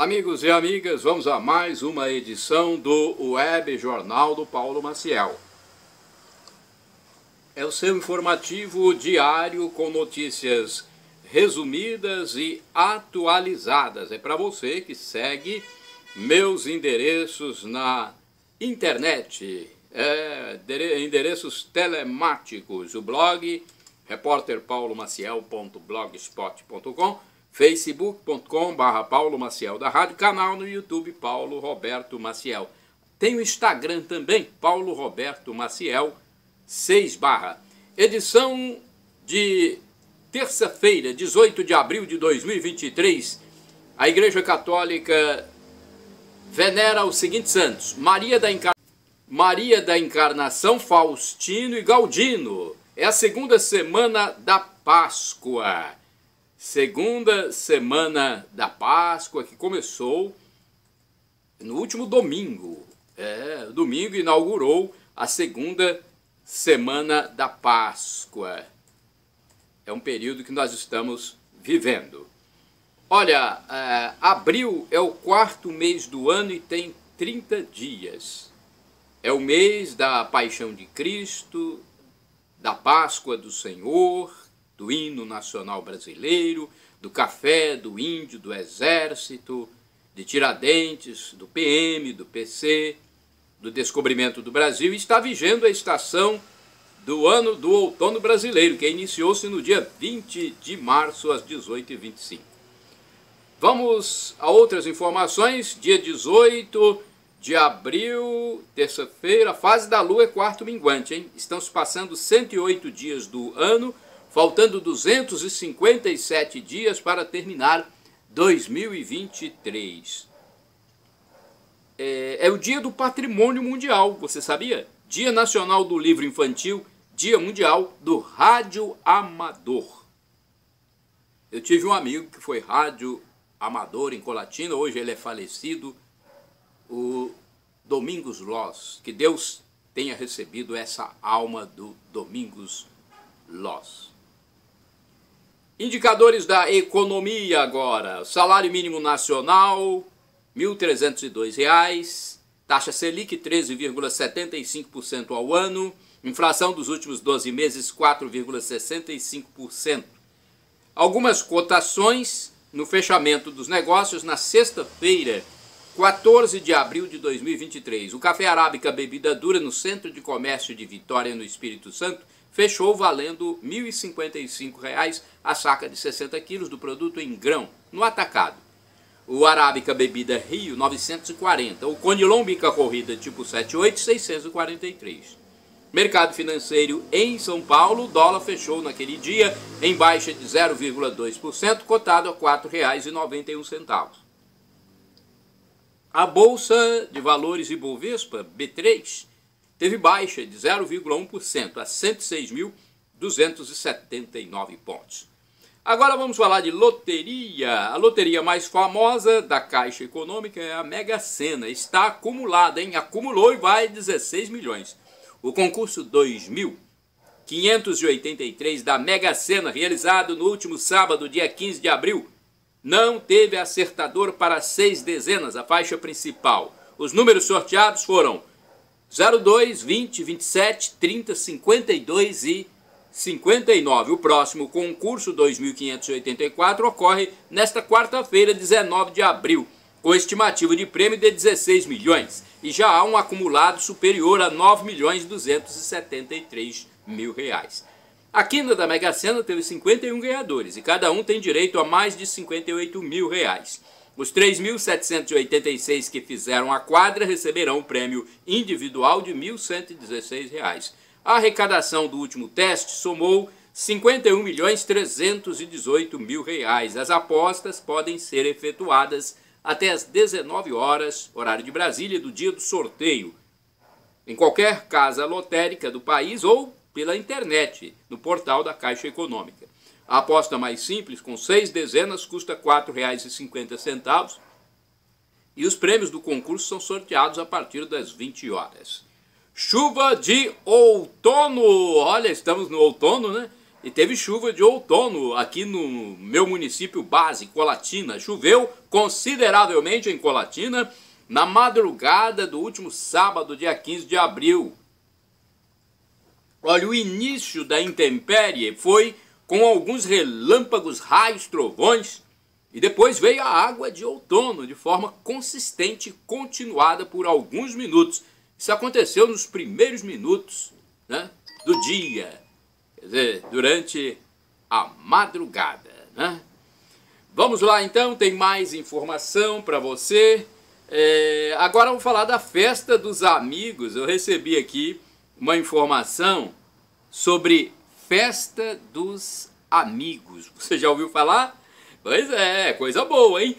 Amigos e amigas, vamos a mais uma edição do Web Jornal do Paulo Maciel. É o seu informativo diário com notícias resumidas e atualizadas. É para você que segue meus endereços na internet, endereços telemáticos, o blog repórterpaulomaciel.blogspot.com, facebook.com/Paulo Maciel da Rádio, canal no YouTube Paulo Roberto Maciel. Tem o Instagram também, Paulo Roberto Maciel 6/. Edição de terça-feira, 18 de abril de 2023. A Igreja Católica venera os seguintes santos: Maria da Encarnação, Faustino e Galdino. É a segunda semana da Páscoa. Segunda semana da Páscoa, que começou no último domingo. O domingo inaugurou a segunda semana da Páscoa. É um período que nós estamos vivendo. Olha, abril é o quarto mês do ano e tem 30 dias. É o mês da Paixão de Cristo, da Páscoa do Senhor, do hino nacional brasileiro, do café, do índio, do exército, de Tiradentes, do PM, do PC, do descobrimento do Brasil. E está vigendo a estação do ano do outono brasileiro, que iniciou-se no dia 20 de março, às 18h25. Vamos a outras informações. Dia 18 de abril, terça-feira, a fase da Lua é quarto minguante, hein? Estão se passando 108 dias do ano, faltando 257 dias para terminar 2023. É o dia do patrimônio mundial, você sabia? Dia Nacional do Livro Infantil, Dia Mundial do Rádio Amador. Eu tive um amigo que foi rádio amador em Colatina, hoje ele é falecido, o Domingos Loss. Que Deus tenha recebido essa alma do Domingos Loss. Indicadores da economia agora. Salário mínimo nacional, R$ 1.302. Taxa Selic, 13,75% ao ano. Inflação dos últimos 12 meses, 4,65%. Algumas cotações no fechamento dos negócios na sexta-feira, 14 de abril de 2023. O café arábica bebida dura no Centro de Comércio de Vitória, no Espírito Santo, fechou valendo R$ 1.055 a saca de 60 quilos do produto em grão, no atacado. O arábica bebida Rio, 940. O conilon bica corrida tipo 78, 643. Mercado financeiro em São Paulo, o dólar fechou naquele dia em baixa de 0,2%, cotado a R$ 4,91. A Bolsa de Valores Ibovespa, B3, teve baixa de 0,1% a 106.279 pontos. Agora vamos falar de loteria. A loteria mais famosa da Caixa Econômica é a Mega Sena. Está acumulada, hein? Acumulou e vai 16 milhões. O concurso 2.583 da Mega Sena, realizado no último sábado, dia 15 de abril, não teve acertador para 6 dezenas, a faixa principal. Os números sorteados foram 02, 20, 27, 30, 52 e 59. O próximo concurso, 2.584, ocorre nesta quarta-feira, 19 de abril, com estimativa de prêmio de 16 milhões. E já há um acumulado superior a R$ 9.273.000. A quina da Mega Sena teve 51 ganhadores e cada um tem direito a mais de R$ 58 mil. Os 3.786 que fizeram a quadra receberão um prêmio individual de R$ 1.116. A arrecadação do último teste somou R$ 51.318.000. As apostas podem ser efetuadas até às 19 horas, horário de Brasília, do dia do sorteio, em qualquer casa lotérica do país ou pela internet, no portal da Caixa Econômica. A aposta mais simples, com 6 dezenas, custa R$ 4,50 e os prêmios do concurso são sorteados a partir das 20 horas. Chuva de outono! Olha, estamos no outono, né? E teve chuva de outono aqui no meu município base, Colatina. Choveu consideravelmente em Colatina na madrugada do último sábado, dia 15 de abril. Olha, o início da intempérie foi com alguns relâmpagos, raios, trovões, e depois veio a água de outono de forma consistente e continuada por alguns minutos. Isso aconteceu nos primeiros minutos, né, do dia, quer dizer, durante a madrugada, né? Vamos lá então, tem mais informação para você. Agora eu vou falar da festa dos amigos. Eu recebi aqui uma informação sobre festa dos amigos. Você já ouviu falar? Pois é, coisa boa, hein?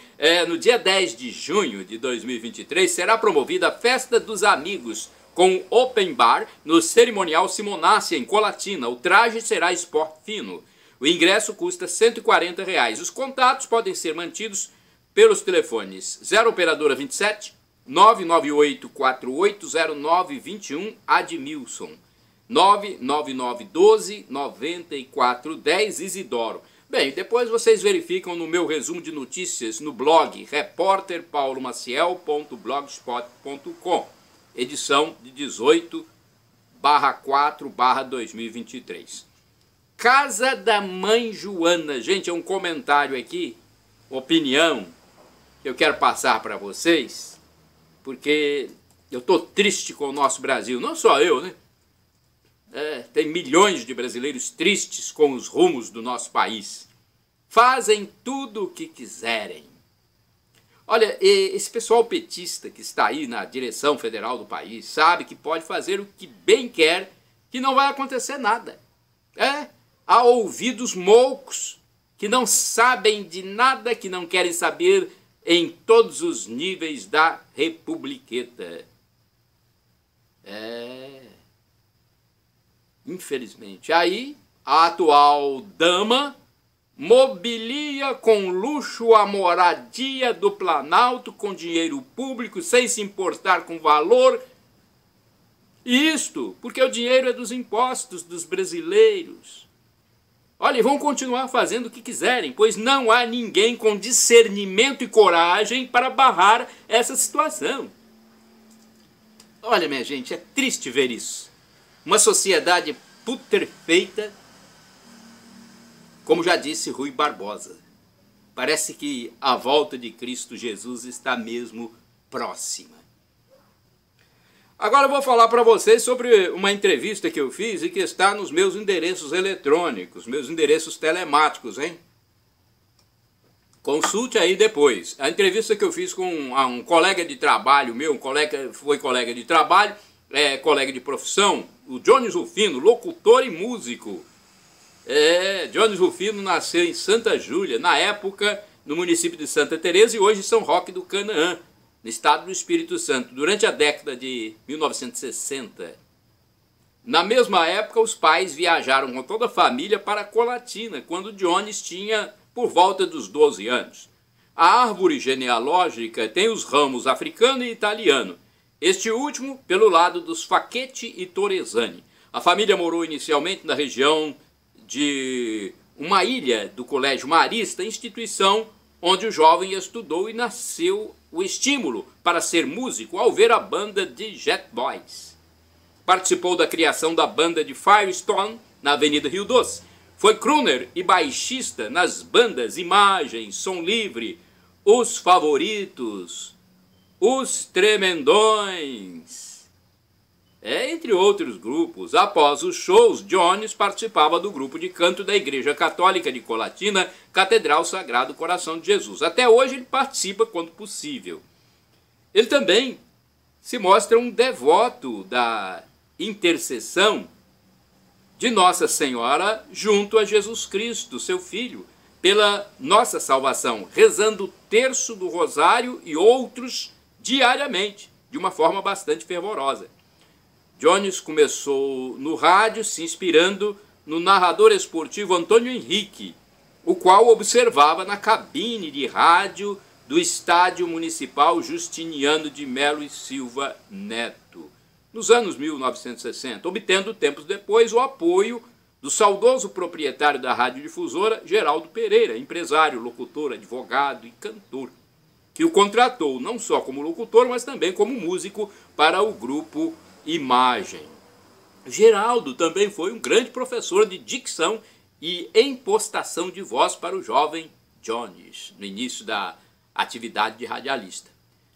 No dia 10 de junho de 2023 será promovida a Festa dos Amigos com open bar no Cerimonial Simonácia, em Colatina. O traje será esporte fino. O ingresso custa R$ 140. Os contatos podem ser mantidos pelos telefones 0 operadora 27 998 480921 Admilson, 99912 9410 Isidoro. Bem, depois vocês verificam no meu resumo de notícias no blog repórterpaulomaciel.blogspot.com, edição de 18/4/2023. Casa da Mãe Joana. Gente, é um comentário aqui, opinião, que eu quero passar para vocês, porque eu estou triste com o nosso Brasil. Não só eu, né? Tem milhões de brasileiros tristes com os rumos do nosso país. Fazem tudo o que quiserem. Olha, esse pessoal petista que está aí na direção federal do país sabe que pode fazer o que bem quer, que não vai acontecer nada. Há ouvidos moucos que não sabem de nada, que não querem saber em todos os níveis da republiqueta. Infelizmente. Aí, a atual dama mobilia com luxo a moradia do Planalto com dinheiro público, sem se importar com valor. E isto porque o dinheiro é dos impostos dos brasileiros. Olha, e vão continuar fazendo o que quiserem, pois não há ninguém com discernimento e coragem para barrar essa situação. Olha, minha gente, é triste ver isso. Uma sociedade putrefeita, como já disse Rui Barbosa. Parece que a volta de Cristo Jesus está mesmo próxima. Agora eu vou falar para vocês sobre uma entrevista que eu fiz e que está nos meus endereços eletrônicos, meus endereços telemáticos, hein? Consulte aí depois. A entrevista que eu fiz com um colega de trabalho meu, foi colega de trabalho, colega de profissão, o Jones Rufino, locutor e músico. Jones Rufino nasceu em Santa Júlia, na época no município de Santa Teresa, e hoje em São Roque do Canaã, no estado do Espírito Santo, durante a década de 1960. Na mesma época, os pais viajaram com toda a família para Colatina, quando Jones tinha por volta dos 12 anos. A árvore genealógica tem os ramos africano e italiano, este último pelo lado dos Facchetti e Torresani. A família morou inicialmente na região de uma ilha do Colégio Marista, instituição onde o jovem estudou, e nasceu o estímulo para ser músico ao ver a banda de Jet Boys. Participou da criação da banda de Firestone na Avenida Rio Doce. Foi crooner e baixista nas bandas Imagem, Som Livre, Os Favoritos, Os Tremendões, entre outros grupos. Após os shows, Jones participava do grupo de canto da Igreja Católica de Colatina, Catedral Sagrado Coração de Jesus. Até hoje ele participa quando possível. Ele também se mostra um devoto da intercessão de Nossa Senhora junto a Jesus Cristo, seu Filho, pela nossa salvação, rezando o terço do rosário e outros diariamente, de uma forma bastante fervorosa. Jones começou no rádio se inspirando no narrador esportivo Antônio Henrique, o qual observava na cabine de rádio do Estádio Municipal Justiniano de Melo e Silva Neto, nos anos 1960, obtendo tempos depois o apoio do saudoso proprietário da radiodifusora, Geraldo Pereira, empresário, locutor, advogado e cantor, que o contratou não só como locutor, mas também como músico para o grupo Imagem. Geraldo também foi um grande professor de dicção e impostação de voz para o jovem Jones, no início da atividade de radialista.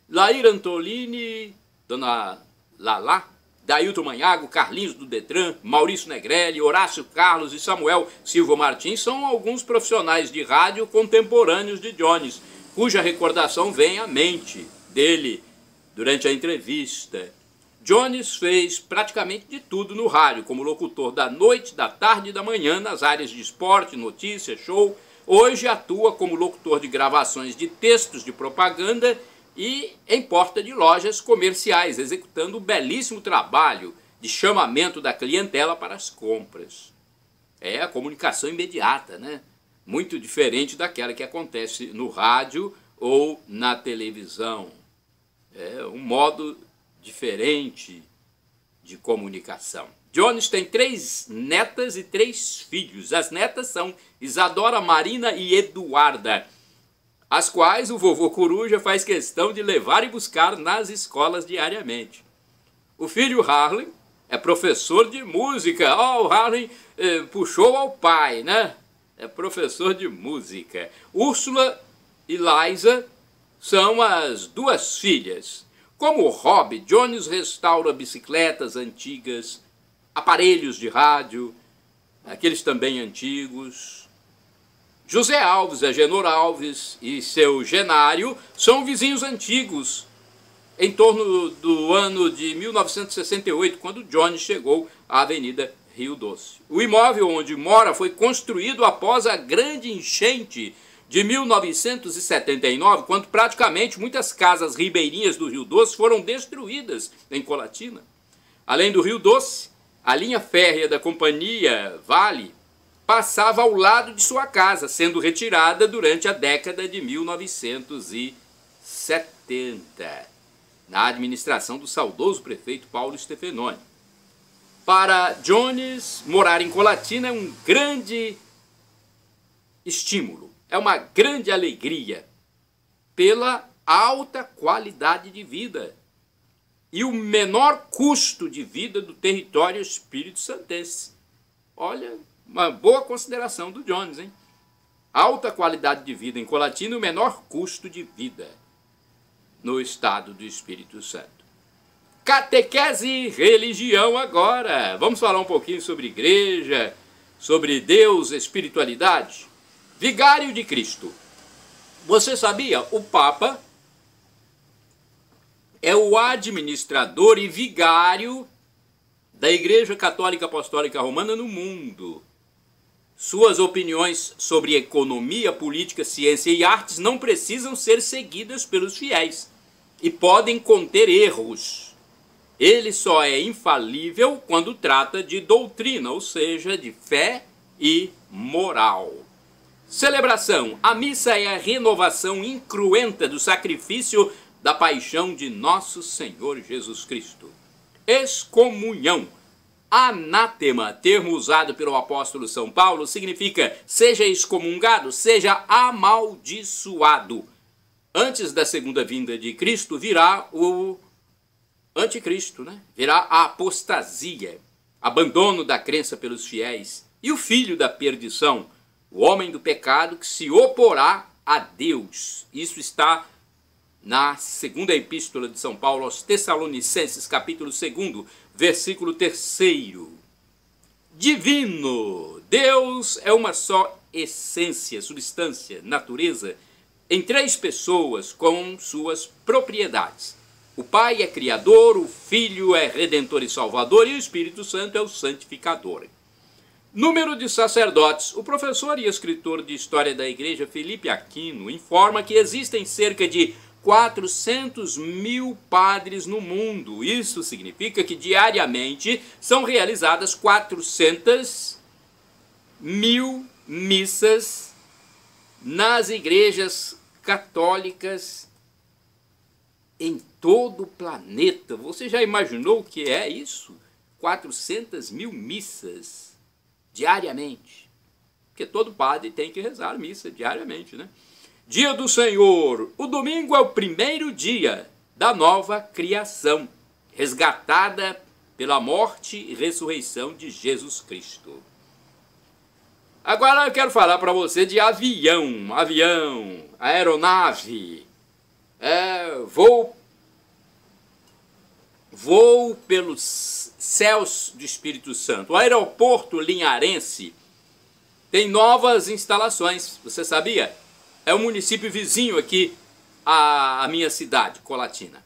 Laíra Antolini, Dona Lala, Dailton Manhago, Carlinhos do Detran, Maurício Negrelli, Horácio Carlos e Samuel Silva Martins são alguns profissionais de rádio contemporâneos de Jones, cuja recordação vem à mente dele durante a entrevista. Jones fez praticamente de tudo no rádio, como locutor da noite, da tarde e da manhã nas áreas de esporte, notícia, show. Hoje atua como locutor de gravações de textos de propaganda e em porta de lojas comerciais, executando um belíssimo trabalho de chamamento da clientela para as compras. É a comunicação imediata, né? Muito diferente daquela que acontece no rádio ou na televisão. É um modo diferente de comunicação. Jones tem 3 netas e 3 filhos. As netas são Isadora, Marina e Eduarda, as quais o vovô Coruja faz questão de levar e buscar nas escolas diariamente. O filho Harley é professor de música. O Harley puxou ao pai, né? É professor de música. Úrsula e Liza são as 2 filhas. Como hobby, Jones restaura bicicletas antigas, aparelhos de rádio, aqueles também antigos. José Alves, Agenor Alves e seu Genário são vizinhos antigos, em torno do ano de 1968, quando Jones chegou à Avenida Rio Doce. O imóvel onde mora foi construído após a grande enchente de 1979, quando praticamente muitas casas ribeirinhas do Rio Doce foram destruídas em Colatina. Além do Rio Doce, a linha férrea da companhia Vale passava ao lado de sua casa, sendo retirada durante a década de 1970, na administração do saudoso prefeito Paulo Stefanoni. Para Jones, morar em Colatina é um grande estímulo, é uma grande alegria pela alta qualidade de vida e o menor custo de vida do território espírito-santense. Olha, uma boa consideração do Jones, hein? Alta qualidade de vida em Colatina e o menor custo de vida no estado do Espírito Santo. Catequese e religião agora. Vamos falar um pouquinho sobre igreja, sobre Deus, espiritualidade. Vigário de Cristo. Você sabia? O Papa é o administrador e vigário da Igreja Católica Apostólica Romana no mundo. Suas opiniões sobre economia, política, ciência e artes não precisam ser seguidas pelos fiéis e podem conter erros. Ele só é infalível quando trata de doutrina, ou seja, de fé e moral. Celebração. A missa é a renovação incruenta do sacrifício da paixão de nosso Senhor Jesus Cristo. Excomunhão. Anátema, termo usado pelo apóstolo São Paulo, significa seja excomungado, seja amaldiçoado. Antes da segunda vinda de Cristo virá o anticristo, né? Virá a apostasia, abandono da crença pelos fiéis, e o filho da perdição, o homem do pecado que se oporá a Deus. Isso está na segunda epístola de São Paulo aos Tessalonicenses, capítulo 2, versículo 3. Divino. Deus é uma só essência, substância, natureza, em 3 pessoas com suas propriedades. O Pai é Criador, o Filho é Redentor e Salvador e o Espírito Santo é o Santificador. Número de sacerdotes. O professor e escritor de História da Igreja, Felipe Aquino, informa que existem cerca de 400 mil padres no mundo. Isso significa que diariamente são realizadas 400 mil missas nas igrejas católicas em todo o planeta. Você já imaginou o que é isso? 400 mil missas diariamente. Porque todo padre tem que rezar a missa diariamente, né? Dia do Senhor. O domingo é o primeiro dia da nova criação, resgatada pela morte e ressurreição de Jesus Cristo. Agora eu quero falar para você de avião, aeronave, voo pelos céus do Espírito Santo. O aeroporto linharense tem novas instalações, você sabia? É um município vizinho aqui à minha cidade, Colatina.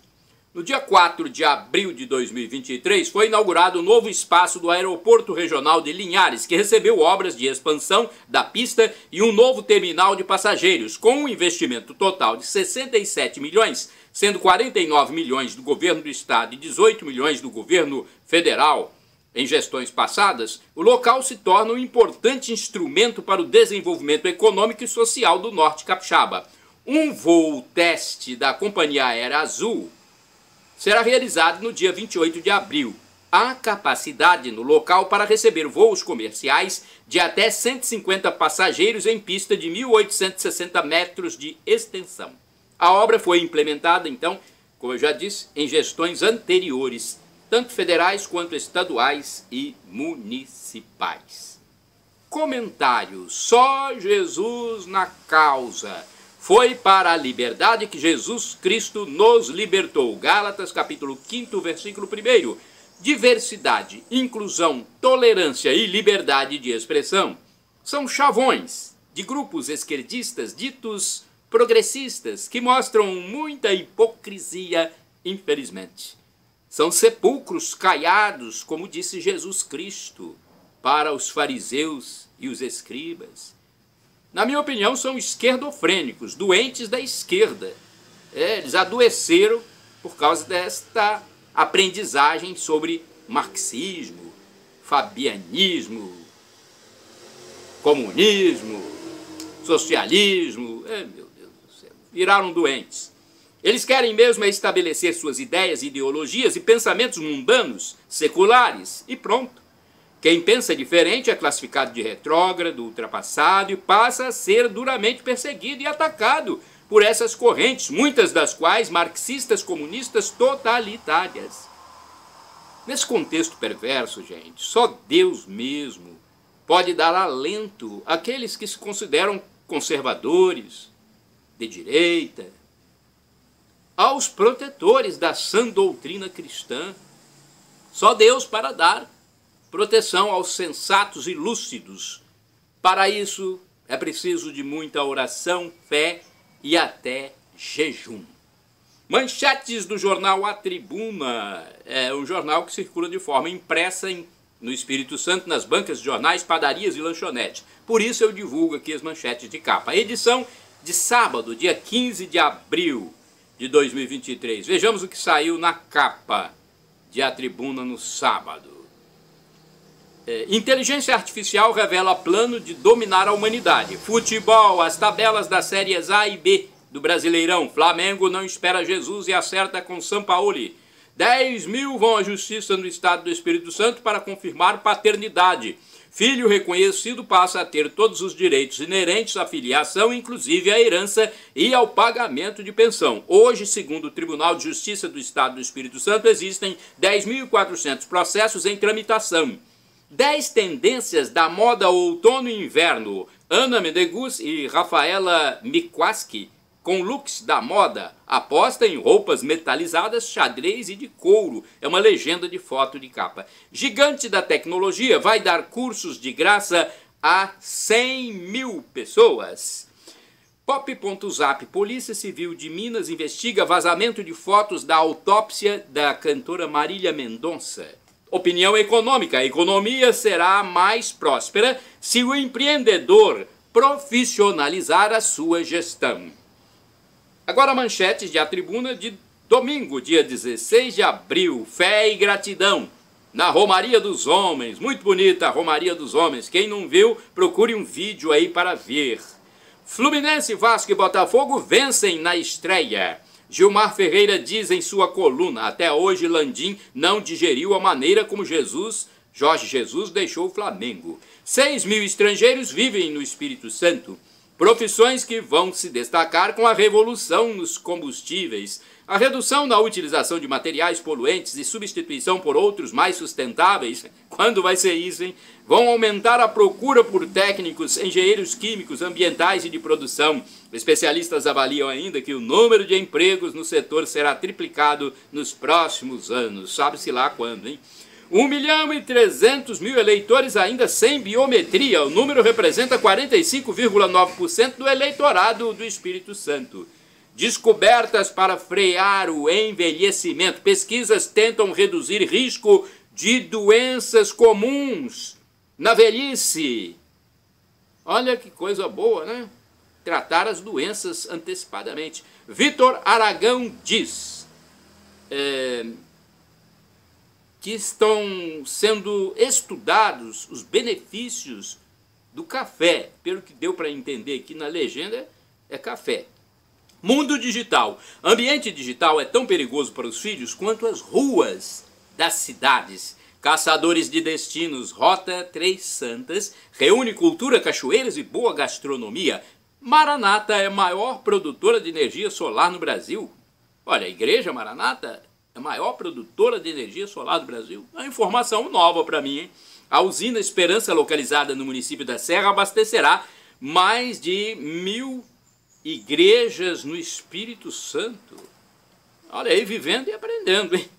No dia 4 de abril de 2023, foi inaugurado o novo espaço do Aeroporto Regional de Linhares, que recebeu obras de expansão da pista e um novo terminal de passageiros, com um investimento total de 67 milhões, sendo 49 milhões do governo do estado e 18 milhões do governo federal. Em gestões passadas, o local se torna um importante instrumento para o desenvolvimento econômico e social do Norte Capixaba. Um voo teste da Companhia Aérea Azul será realizado no dia 28 de abril. Há capacidade no local para receber voos comerciais de até 150 passageiros em pista de 1.860 metros de extensão. A obra foi implementada, então, como eu já disse, em gestões anteriores, tanto federais quanto estaduais e municipais. Comentário: só Jesus na causa. Foi para a liberdade que Jesus Cristo nos libertou. Gálatas capítulo 5, versículo 1. Diversidade, inclusão, tolerância e liberdade de expressão são chavões de grupos esquerdistas ditos progressistas que mostram muita hipocrisia, infelizmente. São sepulcros caiados, como disse Jesus Cristo, para os fariseus e os escribas. Na minha opinião, são esquerdofrênicos, doentes da esquerda. Eles adoeceram por causa desta aprendizagem sobre marxismo, fabianismo, comunismo, socialismo. Meu Deus do céu, viraram doentes. Eles querem mesmo estabelecer suas ideias, ideologias e pensamentos mundanos, seculares, e pronto. Quem pensa diferente é classificado de retrógrado, ultrapassado e passa a ser duramente perseguido e atacado por essas correntes, muitas das quais marxistas, comunistas, totalitárias. Nesse contexto perverso, gente, só Deus mesmo pode dar alento àqueles que se consideram conservadores, de direita, aos protetores da sã doutrina cristã. Só Deus para dar proteção aos sensatos e lúcidos. Para isso é preciso de muita oração, fé e até jejum. Manchetes do jornal A Tribuna. É um jornal que circula de forma impressa no Espírito Santo, nas bancas de jornais, padarias e lanchonetes. Por isso eu divulgo aqui as manchetes de capa. A edição de sábado, dia 15 de abril de 2023. Vejamos o que saiu na capa de A Tribuna no sábado. Inteligência artificial revela plano de dominar a humanidade. Futebol, as tabelas das séries A e B do Brasileirão. Flamengo não espera Jesus e acerta com Sampaoli. 10 mil vão à justiça no estado do Espírito Santo para confirmar paternidade. Filho reconhecido passa a ter todos os direitos inerentes à filiação, inclusive à herança e ao pagamento de pensão. Hoje, segundo o Tribunal de Justiça do Estado do Espírito Santo, existem 10.400 processos em tramitação. 10 tendências da moda outono e inverno. Ana Mendegus e Rafaela Mikoski, com looks da moda, aposta em roupas metalizadas, xadrez e de couro. É uma legenda de foto de capa. Gigante da tecnologia vai dar cursos de graça a 100 mil pessoas. Pop.zap, Polícia Civil de Minas investiga vazamento de fotos da autópsia da cantora Marília Mendonça. Opinião econômica. A economia será mais próspera se o empreendedor profissionalizar a sua gestão. Agora manchetes de A Tribuna de domingo, dia 16 de abril. Fé e gratidão na Romaria dos Homens. Muito bonita a Romaria dos Homens. Quem não viu, procure um vídeo aí para ver. Fluminense, Vasco e Botafogo vencem na estreia. Gilmar Ferreira diz em sua coluna: até hoje Landim não digeriu a maneira como Jesus Jorge Jesus deixou o Flamengo. 6 mil estrangeiros vivem no Espírito Santo. Profissões que vão se destacar com a revolução nos combustíveis, a redução na utilização de materiais poluentes e substituição por outros mais sustentáveis. Quando vai ser isso, hein? Vão aumentar a procura por técnicos, engenheiros químicos, ambientais e de produção. Especialistas avaliam ainda que o número de empregos no setor será triplicado nos próximos anos. Sabe-se lá quando, hein? 1.300.000 eleitores ainda sem biometria. O número representa 45,9% do eleitorado do Espírito Santo. Descobertas para frear o envelhecimento. Pesquisas tentam reduzir risco de doenças comuns na velhice. Olha que coisa boa, né? Tratar as doenças antecipadamente. Vitor Aragão diz que estão sendo estudados os benefícios do café. Pelo que deu para entender aqui na legenda, é café. Mundo digital. Ambiente digital é tão perigoso para os filhos quanto as ruas das cidades. Caçadores de destinos, Rota Três Santas, reúne cultura, cachoeiras e boa gastronomia. Maranata é a maior produtora de energia solar no Brasil. Olha, a Igreja Maranata é a maior produtora de energia solar do Brasil. É uma informação nova para mim, hein? A usina Esperança, localizada no município da Serra, abastecerá mais de 1.000 igrejas no Espírito Santo. Olha aí, vivendo e aprendendo, hein?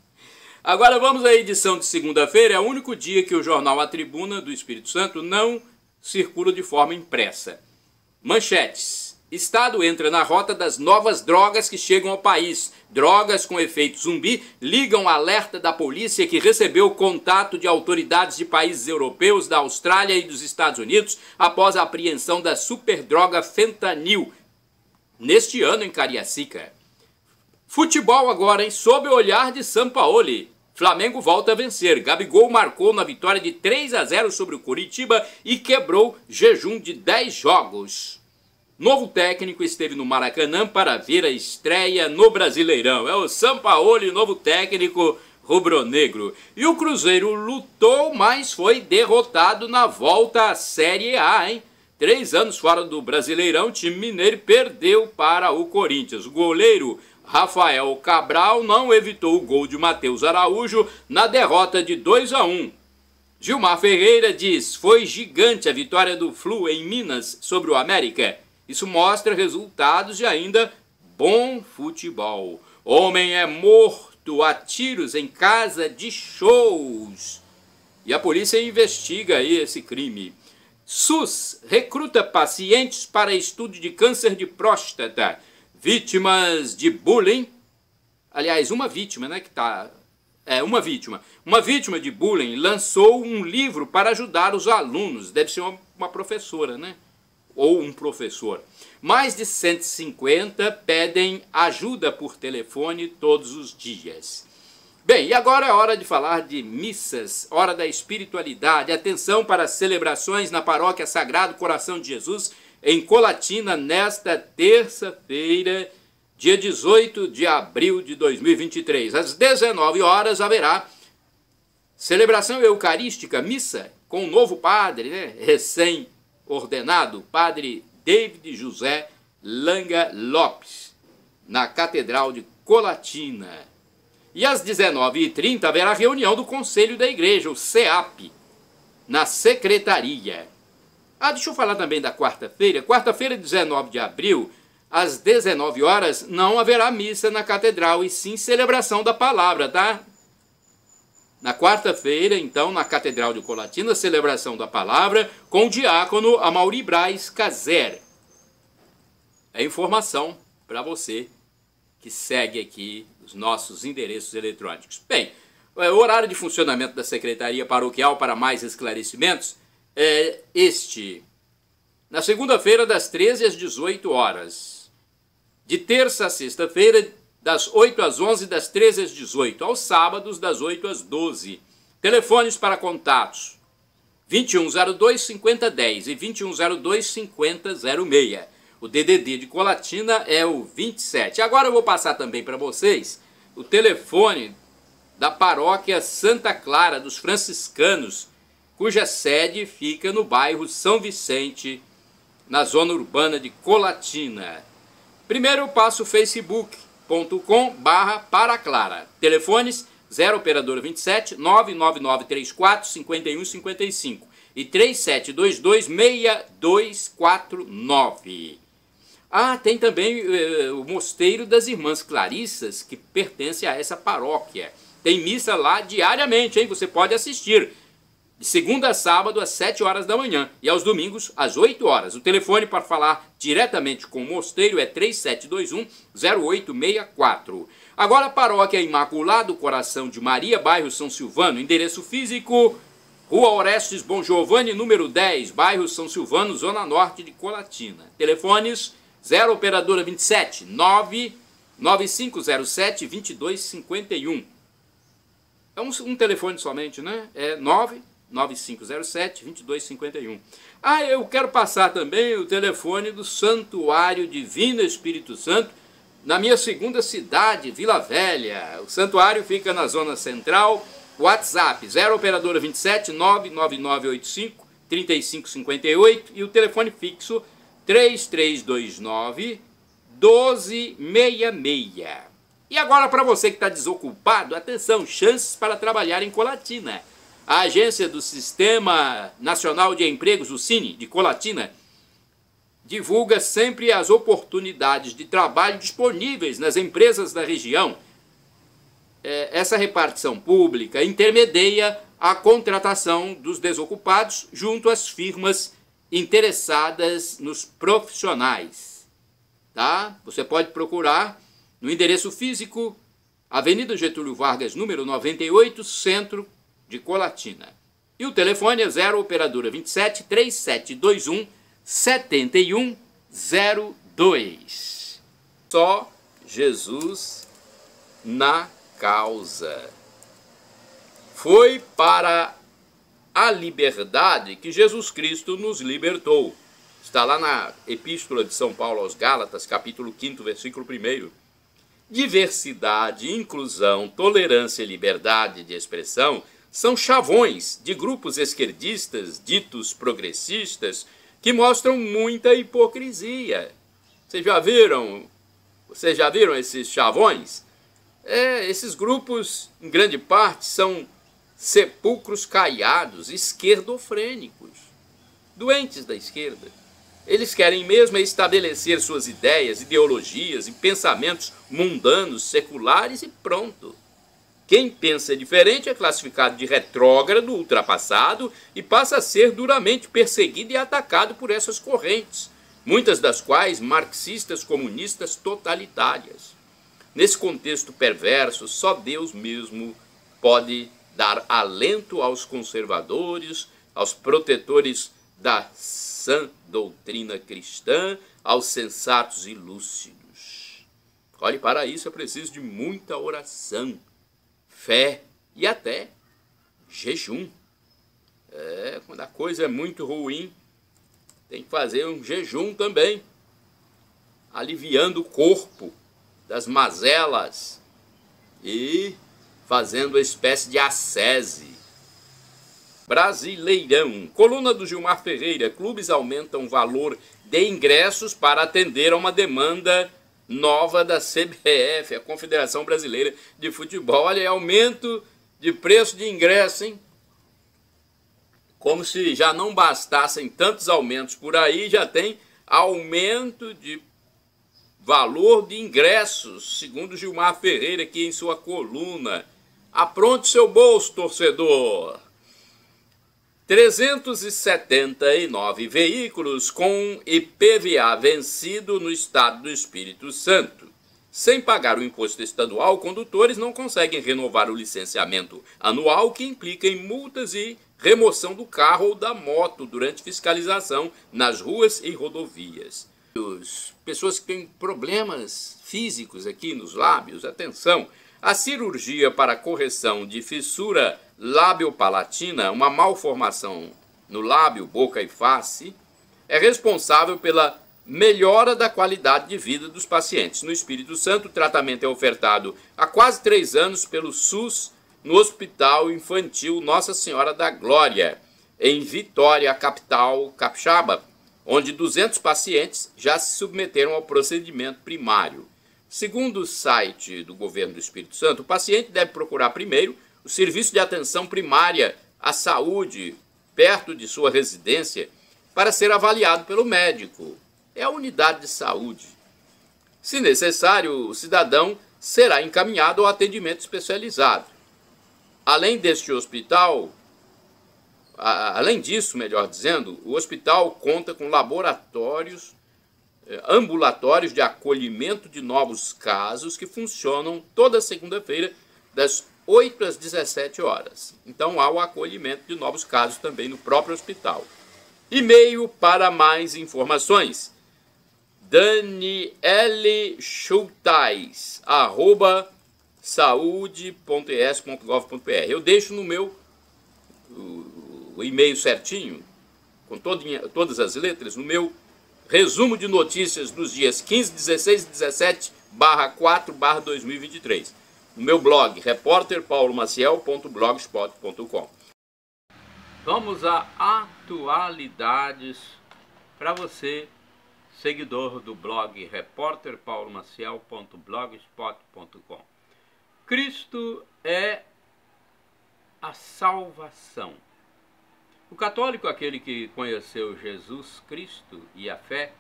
Agora vamos à edição de segunda-feira. É o único dia que o jornal A Tribuna do Espírito Santo não circula de forma impressa. Manchetes. Estado entra na rota das novas drogas que chegam ao país. Drogas com efeito zumbi ligam alerta da polícia que recebeu contato de autoridades de países europeus, da Austrália e dos Estados Unidos após a apreensão da superdroga fentanil neste ano em Cariacica. Futebol agora, hein? Sob o olhar de Sampaoli. Flamengo volta a vencer. Gabigol marcou na vitória de 3-0 sobre o Coritiba e quebrou jejum de 10 jogos. Novo técnico esteve no Maracanã para ver a estreia no Brasileirão. É o Sampaoli, novo técnico rubro-negro. E o Cruzeiro lutou, mas foi derrotado na volta à Série A, hein? 3 anos fora do Brasileirão, o time mineiro perdeu para o Corinthians. O goleiro Rafael Cabral não evitou o gol de Matheus Araújo na derrota de 2-1. Gilmar Ferreira diz: foi gigante a vitória do Flu em Minas sobre o América. Isso mostra resultados e ainda bom futebol. Homem é morto a tiros em casa de shows. E a polícia investiga aí esse crime. SUS recruta pacientes para estudo de câncer de próstata. Vítimas de bullying. Aliás, uma vítima, né, uma vítima de bullying lançou um livro para ajudar os alunos. Deve ser uma professora, né? Ou um professor. Mais de 150 pedem ajuda por telefone todos os dias. Bem, e agora é hora de falar de missas, hora da espiritualidade. Atenção para as celebrações na Paróquia Sagrado Coração de Jesus, em Colatina, nesta terça-feira, dia 18 de abril de 2023. Às 19 horas haverá celebração eucarística, missa, com o novo padre, né, recém-ordenado, padre David José Langa Lopes, na Catedral de Colatina. E às 19h30 haverá reunião do Conselho da Igreja, o CEAP, na Secretaria. Deixa eu falar também da quarta-feira. Quarta-feira, 19 de abril, às 19 horas, não haverá missa na Catedral, e sim celebração da palavra, tá? Na quarta-feira, então, na Catedral de Colatina, celebração da palavra com o diácono Amaury Braz Caser. É informação para você que segue aqui os nossos endereços eletrônicos. Bem, o horário de funcionamento da Secretaria Paroquial para mais esclarecimentos é este. Na segunda-feira, das 13 às 18 horas. De terça a sexta-feira, das 8 às 11, das 13 às 18. Aos sábados, das 8 às 12. Telefones para contatos: 2102-5010 e 2102-5006. O DDD de Colatina é o 27. Agora eu vou passar também para vocês o telefone da paróquia Santa Clara dos Franciscanos, cuja sede fica no bairro São Vicente, na zona urbana de Colatina. Primeiro passo facebook.com/Paraclara. Telefones 0 operadora 27 99934 5155 e 3722-6249. Tem também o Mosteiro das Irmãs Clarissas, que pertence a essa paróquia. Tem missa lá diariamente, hein? Você pode assistir. De segunda a sábado, às 7 horas da manhã. E aos domingos, às 8 horas. O telefone para falar diretamente com o mosteiro é 3721-0864. Agora, a paróquia Imaculado Coração de Maria, bairro São Silvano. Endereço físico: Rua Orestes Bom Giovanni, número 10, bairro São Silvano, zona norte de Colatina. Telefones 0 operadora 27 99507 2251. É um telefone somente, né? É 99507 2251. Eu quero passar também o telefone do Santuário Divino Espírito Santo, na minha segunda cidade, Vila Velha. O santuário fica na zona central. WhatsApp 0 operadora 27 99985 3558 e o telefone fixo 3329 1266. E agora, para você que está desocupado, atenção, chances para trabalhar em Colatina. A agência do Sistema Nacional de Empregos, o SINE, de Colatina, divulga sempre as oportunidades de trabalho disponíveis nas empresas da região. Essa repartição pública intermedia a contratação dos desocupados junto às firmas interessadas nos profissionais. Tá? Você pode procurar no endereço físico, Avenida Getúlio Vargas, número 98, centro de Colatina. E o telefone é 0 operadora 27 3721 7102. Só Jesus na causa. Foi para a liberdade que Jesus Cristo nos libertou. Está lá na Epístola de São Paulo aos Gálatas, capítulo 5, versículo 1. Diversidade, inclusão, tolerância e liberdade de expressão são chavões de grupos esquerdistas, ditos progressistas, que mostram muita hipocrisia. Vocês já viram esses chavões? Esses grupos, em grande parte, são sepulcros caiados, esquerdofrênicos, doentes da esquerda. Eles querem mesmo estabelecer suas ideias, ideologias e pensamentos mundanos, seculares e pronto. Quem pensa diferente é classificado de retrógrado, ultrapassado e passa a ser duramente perseguido e atacado por essas correntes, muitas das quais marxistas, comunistas, totalitárias. Nesse contexto perverso, só Deus mesmo pode dar alento aos conservadores, aos protetores da sã doutrina cristã, aos sensatos e lúcidos. Olhe, para isso é preciso de muita oração, fé e até jejum. Quando a coisa é muito ruim, tem que fazer um jejum também, aliviando o corpo das mazelas e fazendo uma espécie de ascese. Brasileirão. Coluna do Gilmar Ferreira. Clubes aumentam o valor de ingressos para atender a uma demanda nova da CBF, a Confederação Brasileira de Futebol. Olha, aumento de preço de ingresso, hein? Como se já não bastassem tantos aumentos por aí, já tem aumento de valor de ingressos, segundo Gilmar Ferreira aqui em sua coluna. Apronte seu bolso, torcedor. 379 veículos com IPVA vencido no estado do Espírito Santo. Sem pagar o imposto estadual, condutores não conseguem renovar o licenciamento anual, que implica em multas e remoção do carro ou da moto durante fiscalização nas ruas e rodovias. As pessoas que têm problemas físicos aqui nos lábios, atenção, a cirurgia para correção de fissura lábio-palatina, uma malformação no lábio, boca e face, é responsável pela melhora da qualidade de vida dos pacientes. No Espírito Santo, o tratamento é ofertado há quase 3 anos pelo SUS no Hospital Infantil Nossa Senhora da Glória, em Vitória, capital capixaba, onde 200 pacientes já se submeteram ao procedimento primário. Segundo o site do Governo do Espírito Santo, o paciente deve procurar primeiro o serviço de atenção primária à saúde perto de sua residência para ser avaliado pelo médico. É a unidade de saúde. Se necessário, o cidadão será encaminhado ao atendimento especializado. Além disso, melhor dizendo, o hospital conta com ambulatórios de acolhimento de novos casos que funcionam toda segunda-feira, das 8 às 17 horas. Então há o acolhimento de novos casos também no próprio hospital. E-mail para mais informações: Daniele Schultais, @saude.es.gov.br. Eu deixo no meu o e-mail certinho, com todas as letras, no meu resumo de notícias dos dias 15, 16 e 17/4/2023. No meu blog, repórterpaulomaciel.blogspot.com. Vamos a atualidades para você, seguidor do blog repórterpaulomaciel.blogspot.com. Cristo é a salvação. O católico, aquele que conheceu Jesus Cristo e a fé,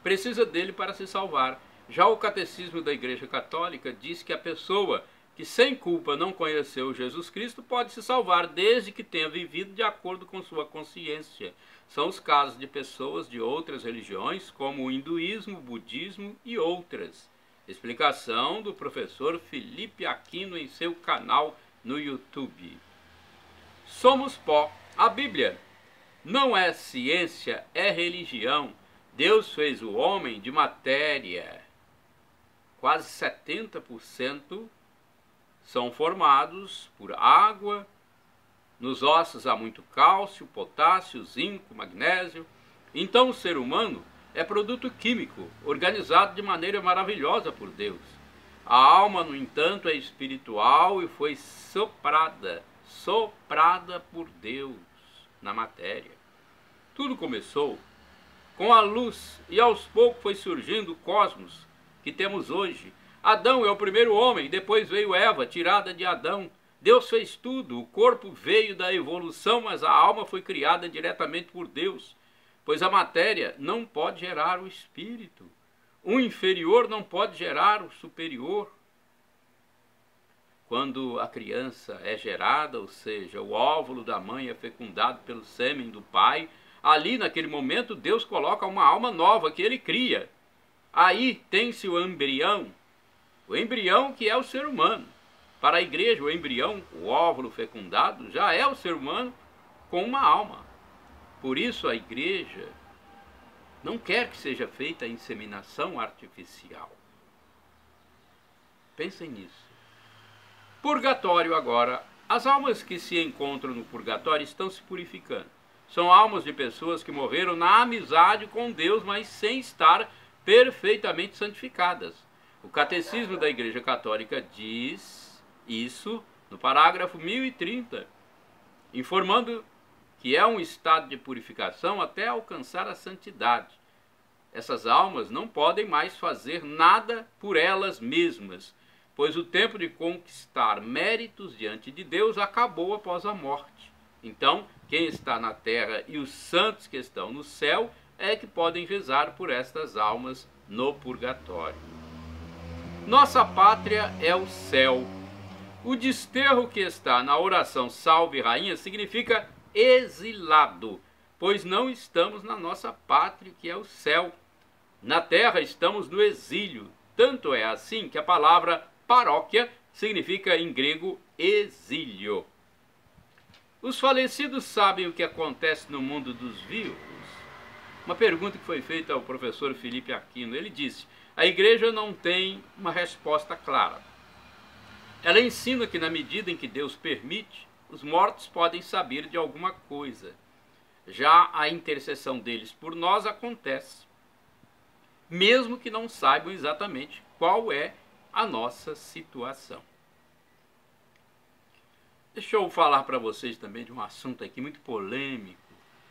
precisa dele para se salvar. Já o Catecismo da Igreja Católica diz que a pessoa que sem culpa não conheceu Jesus Cristo pode se salvar desde que tenha vivido de acordo com sua consciência. São os casos de pessoas de outras religiões, como o hinduísmo, o budismo e outras. Explicação do professor Felipe Aquino em seu canal no YouTube. Somos pó. A Bíblia não é ciência, é religião. Deus fez o homem de matéria. Quase 70% são formados por água. Nos ossos há muito cálcio, potássio, zinco, magnésio. Então o ser humano é produto químico, organizado de maneira maravilhosa por Deus. A alma, no entanto, é espiritual e foi soprada por Deus na matéria. Tudo começou com a luz e aos poucos foi surgindo o cosmos que temos hoje. Adão é o primeiro homem, depois veio Eva, tirada de Adão. Deus fez tudo, o corpo veio da evolução, mas a alma foi criada diretamente por Deus, pois a matéria não pode gerar o espírito. O inferior não pode gerar o superior. Quando a criança é gerada, ou seja, o óvulo da mãe é fecundado pelo sêmen do pai, ali naquele momento Deus coloca uma alma nova que ele cria. Aí tem-se o embrião que é o ser humano. Para a igreja, o embrião, o óvulo fecundado, já é o ser humano com uma alma. Por isso a igreja não quer que seja feita a inseminação artificial. Pensem nisso. Purgatório agora. As almas que se encontram no purgatório estão se purificando. São almas de pessoas que morreram na amizade com Deus, mas sem estar perfeitamente santificadas. O Catecismo da Igreja Católica diz isso no parágrafo 1030, informando que é um estado de purificação até alcançar a santidade. Essas almas não podem mais fazer nada por elas mesmas, pois o tempo de conquistar méritos diante de Deus acabou após a morte. Então, quem está na terra e os santos que estão no céu é que podem rezar por estas almas no purgatório. Nossa pátria é o céu. O desterro que está na oração Salve Rainha significa exilado, pois não estamos na nossa pátria, que é o céu. Na terra estamos no exílio. Tanto é assim que a palavra paróquia significa em grego exílio. Os falecidos sabem o que acontece no mundo dos vivos? Uma pergunta que foi feita ao professor Felipe Aquino. Ele disse: a igreja não tem uma resposta clara. Ela ensina que na medida em que Deus permite, os mortos podem saber de alguma coisa. Já a intercessão deles por nós acontece, mesmo que não saibam exatamente qual é a nossa situação. Deixa eu falar para vocês também de um assunto aqui muito polêmico,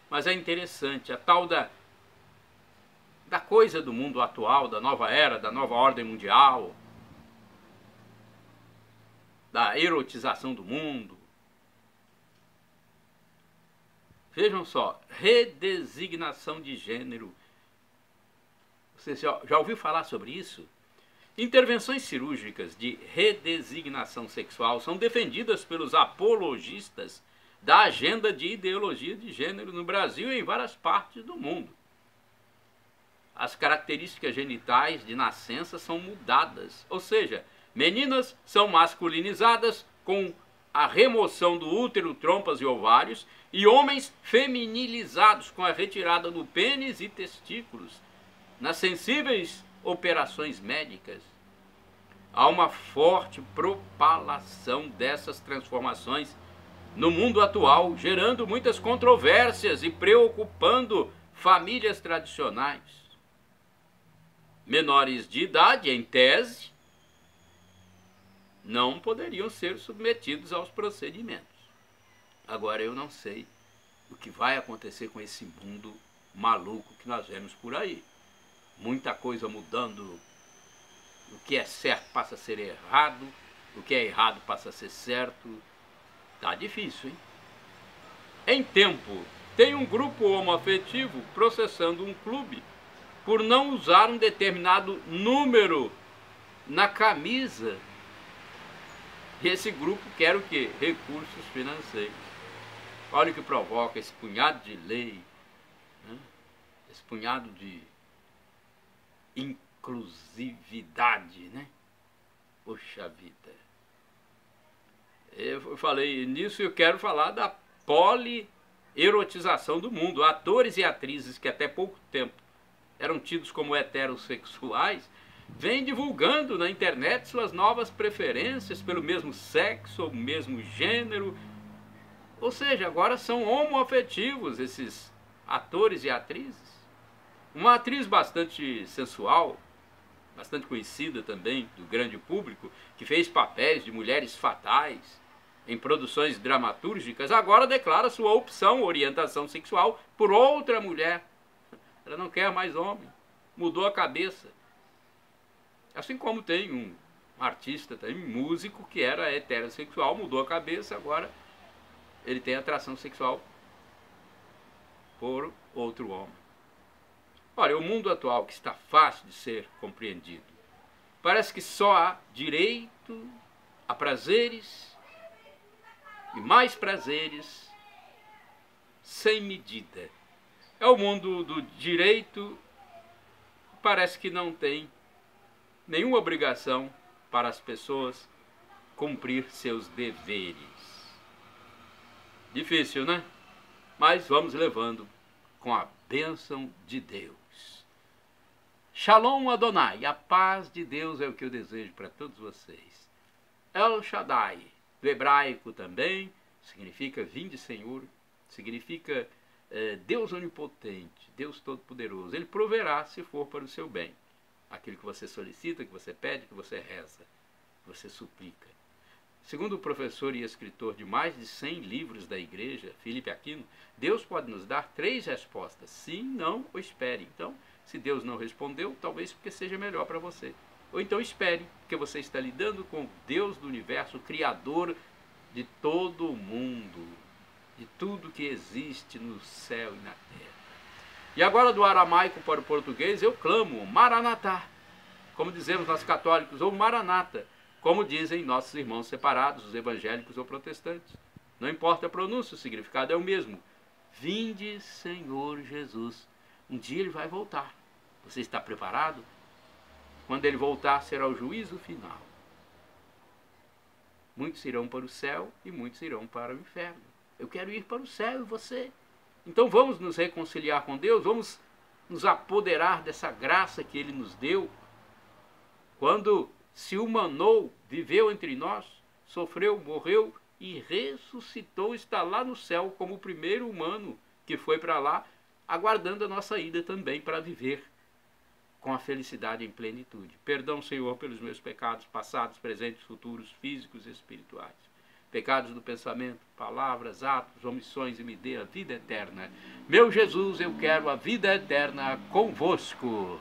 mas é interessante, a tal da coisa do mundo atual, da nova era, da nova ordem mundial, da erotização do mundo. Vejam só, redesignação de gênero. Você já ouviu falar sobre isso? Intervenções cirúrgicas de redesignação sexual são defendidas pelos apologistas da agenda de ideologia de gênero no Brasil e em várias partes do mundo. As características genitais de nascença são mudadas, ou seja, meninas são masculinizadas com a remoção do útero, trompas e ovários, e homens feminilizados com a retirada do pênis e testículos, nas sensíveis operações médicas. Há uma forte propalação dessas transformações no mundo atual, gerando muitas controvérsias e preocupando famílias tradicionais. Menores de idade, em tese, não poderiam ser submetidos aos procedimentos. Agora eu não sei o que vai acontecer com esse mundo maluco que nós vemos por aí. Muita coisa mudando, o que é certo passa a ser errado, o que é errado passa a ser certo. Tá difícil, hein? Em tempo, tem um grupo homoafetivo processando um clube por não usar um determinado número na camisa. E esse grupo quer o quê? Recursos financeiros. Olha o que provoca esse punhado de lei, né? Esse punhado de inclusividade, né? Poxa vida. Eu falei nisso e eu quero falar da polierotização do mundo. Atores e atrizes que até pouco tempo eram tidos como heterossexuais vêm divulgando na internet suas novas preferências pelo mesmo sexo ou mesmo gênero. Ou seja, agora são homoafetivos esses atores e atrizes. Uma atriz bastante sensual, bastante conhecida também do grande público, que fez papéis de mulheres fatais em produções dramatúrgicas, agora declara sua opção, orientação sexual por outra mulher. Ela não quer mais homem, mudou a cabeça. Assim como tem um artista, tem um músico que era heterossexual, mudou a cabeça, agora ele tem atração sexual por outro homem. Olha, o mundo atual, que está fácil de ser compreendido, parece que só há direito a prazeres e mais prazeres sem medida. É o mundo do direito, parece que não tem nenhuma obrigação para as pessoas cumprir seus deveres. Difícil, né? Mas vamos levando com a bênção de Deus. Shalom Adonai, a paz de Deus é o que eu desejo para todos vocês. El Shaddai, do hebraico também, significa vinde Senhor, significa Deus onipotente, Deus todo-poderoso. Ele proverá se for para o seu bem. Aquilo que você solicita, que você pede, que você reza, que você suplica. Segundo o professor e escritor de mais de 100 livros da igreja, Felipe Aquino, Deus pode nos dar 3 respostas: sim, não ou espere. Então, se Deus não respondeu, talvez porque seja melhor para você. Ou então espere, porque você está lidando com Deus do universo, Criador de todo o mundo, de tudo que existe no céu e na terra. E agora do aramaico para o português eu clamo Maranatá, como dizemos nós católicos, ou Maranata, como dizem nossos irmãos separados, os evangélicos ou protestantes. Não importa a pronúncia, o significado é o mesmo. Vinde, Senhor Jesus. Um dia ele vai voltar. Você está preparado? Quando ele voltar, será o juízo final. Muitos irão para o céu e muitos irão para o inferno. Eu quero ir para o céu e você? Então vamos nos reconciliar com Deus, vamos nos apoderar dessa graça que Ele nos deu. Quando se humanou, viveu entre nós, sofreu, morreu e ressuscitou, está lá no céu como o primeiro humano que foi para lá, aguardando a nossa ida também para viver com a felicidade em plenitude. Perdão, Senhor, pelos meus pecados passados, presentes, futuros, físicos e espirituais. pecados do pensamento, palavras, atos, omissões, e me dê a vida eterna. Meu Jesus, eu quero a vida eterna convosco.